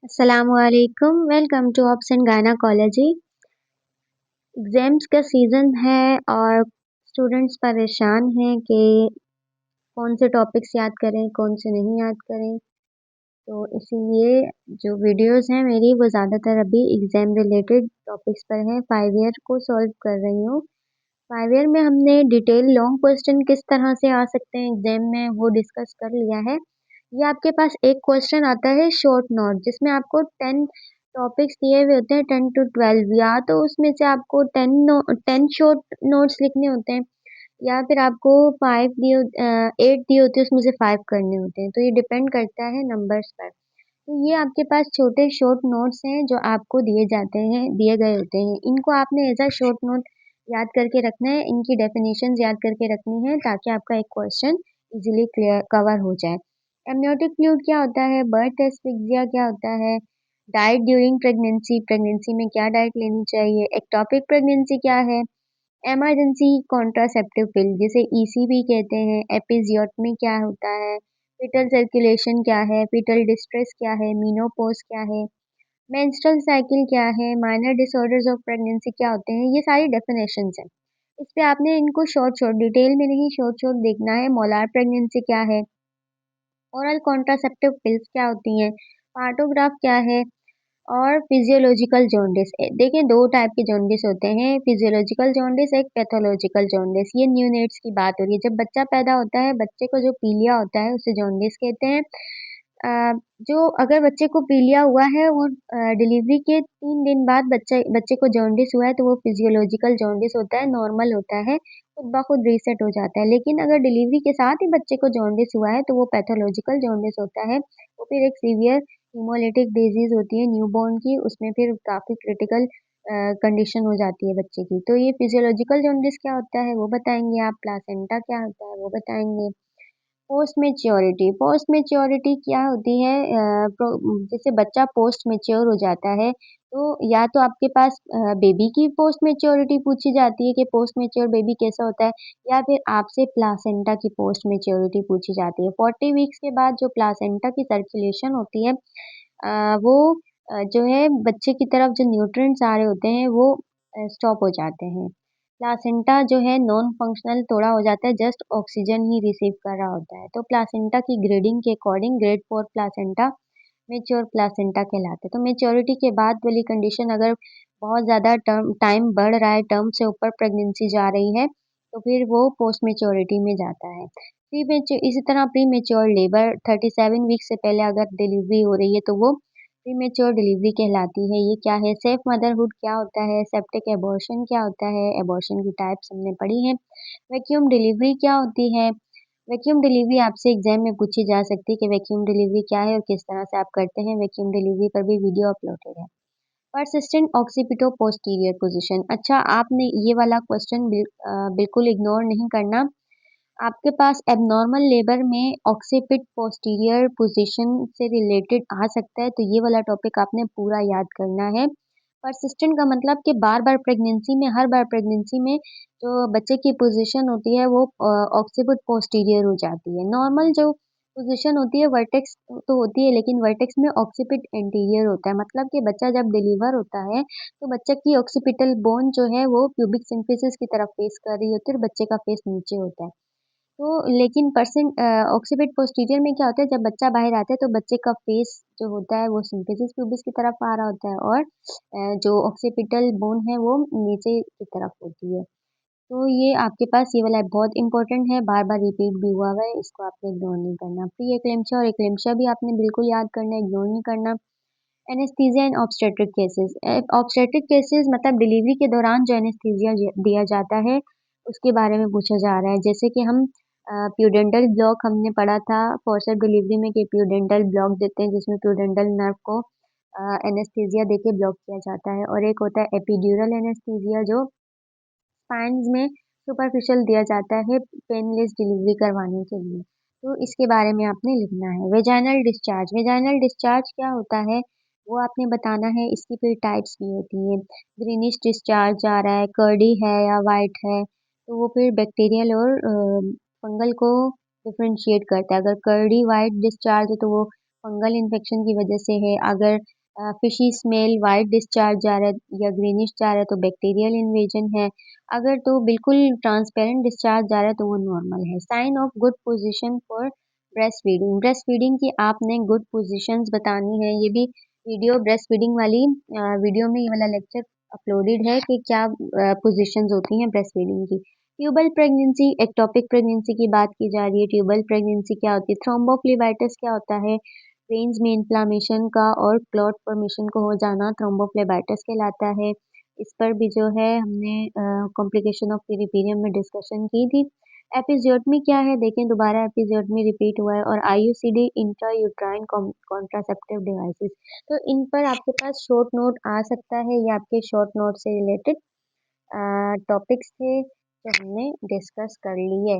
अस्सलामुअलैकुम welcome to option gynaecology. Exams का season है और स्टूडेंट्स परेशान हैं कि कौन से टॉपिक्स याद करें, कौन से नहीं याद करें। तो इसीलिए जो वीडियोस हैं मेरी वो ज़्यादातर अभी एग्ज़ाम रिलेटेड टॉपिक्स पर हैं। 5 ईयर को सॉल्व कर रही हूँ। 5 ईयर में हमने डिटेल लॉन्ग क्वेश्चन किस तरह से आ सकते हैं एग्ज़ाम में वो डिस्कस कर लिया है। ये आपके पास एक क्वेश्चन आता है शॉर्ट नोट जिसमें आपको 10 टॉपिक्स दिए हुए होते हैं 10 टू 12 या तो उसमें से आपको 10 शॉर्ट नोट्स लिखने होते हैं या फिर आपको 8 दिए होते हैं उसमें से 5 करने होते हैं। तो ये डिपेंड करता है नंबर्स पर। तो ये आपके पास छोटे शॉर्ट नोट्स हैं जो आपको दिए जाते हैं, दिए गए होते हैं। इनको आपने एज़ अ शॉर्ट नोट याद करके रखना है, इनकी डेफिनेशंस याद करके रखनी है ताकि आपका एक क्वेश्चन इजीली क्लियर कवर हो जाए। एमनियोटिक फ्लूइड क्या होता है? बर्थ एस्फिक्सिया क्या होता है? डाइट ड्यूरिंग प्रेगनेंसी, प्रेगनेंसी में क्या डाइट लेनी चाहिए? एक्टोपिक प्रेगनेंसी क्या है? इमरजेंसी कॉन्ट्रासेप्टिव पिल जिसे ईसीपी कहते हैं। एपिजियोटमी क्या होता है? फीटल सर्कुलेशन क्या है? फीटल डिस्ट्रेस क्या है? मेनोपॉज क्या है? मेंस्ट्रुअल साइकिल क्या है? माइनर डिसऑर्डर्स ऑफ प्रेगनेंसी क्या होते हैं? ये सारी डेफिनेशंस हैं। इस पे आपने इनको शॉर्ट शॉर्ट डिटेल में नहीं शॉर्ट शॉर्ट देखना है। मोलार प्रेगनेंसी क्या है? ओरल कॉन्ट्रासेप्टिव पिल्स क्या होती हैं? पार्टोग्राफ क्या है? और फिजियोलॉजिकल जॉन्डिस देखिए दो टाइप के जॉन्डिस होते हैं। फिजियोलॉजिकल जॉन्डिस एक पैथोलॉजिकल जॉन्डिस। ये न्यूनेट्स की बात हो रही है। जब बच्चा पैदा होता है बच्चे को जो पीलिया होता है उसे जॉन्डिस कहते हैं। जो अगर बच्चे को पीलिया हुआ है वो डिलीवरी के 3 दिन बाद बच्चे बच्चे को जॉन्डिस हुआ है तो वो फिजियोलॉजिकल जॉन्डिस होता है, नॉर्मल होता है, खुद ब खुद रीसेट हो जाता है। लेकिन अगर डिलीवरी के साथ ही बच्चे को जॉन्डिस हुआ है तो वो पैथोलॉजिकल जॉन्डिस होता है। वो फिर एक सीवियर हीमोलिटिक डिजीज़ होती है न्यूबॉर्न की, उसमें फिर काफ़ी क्रिटिकल कंडीशन हो जाती है बच्चे की। तो ये फिजियोलॉजिकल जॉन्डिस क्या होता है वो बताएँगे आप, प्लासेंटा क्या होता है वो बताएँगे। पोस्ट मैच्योरिटी क्या होती है? जैसे बच्चा पोस्ट मैच्योर हो जाता है तो या तो आपके पास बेबी की पोस्ट मैच्योरिटी पूछी जाती है कि पोस्ट मैच्योर बेबी कैसा होता है या फिर आपसे प्लासेंटा की पोस्ट मैच्योरिटी पूछी जाती है। 40 वीक्स के बाद जो प्लासेंटा की सर्कुलेशन होती है वो जो है बच्चे की तरफ जो न्यूट्रिएंट्स आ रहे होते हैं वो स्टॉप हो जाते हैं। प्लासेंटा जो है नॉन फंक्शनल थोड़ा हो जाता है, जस्ट ऑक्सीजन ही रिसीव कर रहा होता है। तो प्लासेंटा की ग्रेडिंग के according grade 4 placenta mature placenta कहलाते हैं। तो मैच्योरिटी के बाद वाली कंडीशन अगर बहुत ज़्यादा टाइम बढ़ रहा है, टर्म से ऊपर प्रेगनेंसी जा रही है, तो फिर वो पोस्ट मैच्योरिटी में जाता है। इसी तरह प्री मैच्योर लेबर 37 वीक से पहले अगर डिलीवरी हो रही है तो वो प्रीमेच्योर डिलीवरी कहलाती है। ये क्या है? सेफ मदरहुड क्या होता है? सेप्टिक एबॉर्शन क्या होता है? एबॉर्शन की टाइप्स हमने पढ़ी हैं। वैक्यूम डिलीवरी क्या होती है? वैक्यूम डिलीवरी आपसे एग्जाम में पूछी जा सकती है कि वैक्यूम डिलीवरी क्या है और किस तरह से आप करते हैं। वैक्यूम डिलीवरी पर भी वीडियो अपलोडेड है। Persistent occipito posterior position. अच्छा, आपने ये वाला क्वेश्चन बिल्कुल इग्नोर नहीं करना। आपके पास एबनॉर्मल लेबर में ऑक्सीपिट पोस्टीरियर पोजीशन से रिलेटेड आ सकता है तो ये वाला टॉपिक आपने पूरा याद करना है। परसिस्टेंट का मतलब कि बार-बार प्रेगनेंसी में हर बार प्रेगनेंसी में जो बच्चे की पोजीशन होती है वो ऑक्सीपिट पोस्टीरियर हो जाती है। नॉर्मल जो पोजीशन होती है वर्टेक्स तो होती है लेकिन वर्टेक्स में ऑक्सीपिट एंटीरियर होता है। मतलब कि बच्चा जब डिलीवर होता है तो बच्चे की ऑक्सीपिटल बोन जो है वो प्यूबिक सिम्फिसिस की तरफ फेस कर रही होती है और बच्चे का फेस नीचे होता है। तो लेकिन ऑक्सीपिट पोस्टीरियर में क्या होता है जब बच्चा बाहर आता है तो बच्चे का फेस जो होता है वो सिम्फिसिस प्यूबिस की तरफ आ रहा होता है और जो ऑक्सीपिटल बोन है वो नीचे की तरफ होती है। तो ये आपके पास ये वाला बहुत इंपॉर्टेंट है, बार-बार रिपीट भी हुआ हुआ है, इसको आपने इग्नोर नहीं करना। प्री एक्लेम्पशिया और एक्लेम्पशिया भी आपने बिल्कुल याद करना है, इग्नोर नहीं करना। एनेस्थीसिया इन ऑब्स्टेट्रिक केसेस। ऑब्स्टेट्रिक केसेस मतलब डिलीवरी के दौरान जो एनेस्थीसिया दिया जाता है उसके बारे में पूछा जा रहा है। जैसे कि हम प्यूडेंटल ब्लॉक हमने पढ़ा था फॉरसेप्स डिलीवरी में कि प्यूडेंटल ब्लॉक देते हैं जिसमें प्यूडेंटल नर्व को एनेस्थीसिया देके ब्लॉक किया जाता है और एक होता है एपिड्यूरल एनेस्थीसिया जो स्पाइन्स में सुपरफिशियल दिया जाता है पेनलेस डिलीवरी करवाने के लिए। तो इसके बारे में आपने लिखना है। Vaginal discharge. वेजाइनल डिस्चार्ज क्या होता है वो आपने बताना है। इसकी फिर टाइप्स भी होती हैं। ग्रीनिश डिस्चार्ज आ रहा है, कर्डी है या वाइट है, तो वो फिर बैक्टीरियल और फंगल को डिफरेंशिएट करता है। अगर कर्डी वाइट डिस्चार्ज है तो वो फंगल इन्फेक्शन की वजह से है। अगर फिशी स्मेल, व्हाइट डिस्चार्ज जा रहा है या ग्रीनिश जा रहा है तो बैक्टीरियल इन्वेजन है। अगर तो बिल्कुल ट्रांसपेरेंट डिस्चार्ज जा रहा है तो वो नॉर्मल है। Sign of good position for breast feeding. Breast feeding की आपने गुड पोजीशंस बतानी है। ये भी वीडियो ब्रेस्ट फीडिंग वाली वीडियो में ये वाला लेक्चर अपलोडेड है कि क्या पोजीशंस होती हैं ब्रेस्ट फीडिंग की। ट्यूबल प्रेगनेंसी, एक्टोपिक प्रेगनेंसी की बात की जा रही है। ट्यूबल प्रेगनेंसी क्या होती है? थ्रोम्बोफ्लेबाइटिस क्या होता है? वेन्स में इन्फ्लामेशन का और क्लॉट फॉर्मेशन को हो जाना थ्रोम्बोफ्लेबाइटिस कहलाता है। इस पर भी जो है हमने कॉम्प्लिकेशन ऑफ पीरियड में डिस्कशन की थी। एपिज़ोटमी क्या है? देखें दोबारा एपिज़ोटमी रिपीट हुआ है। और IUCD intra uterine contraceptive devices. तो इन पर आपके पास शॉर्ट नोट आ सकता है। ये आपके शॉर्ट नोट से रिलेटेड टॉपिक्स थे जो हमने डिस्कस कर लिए।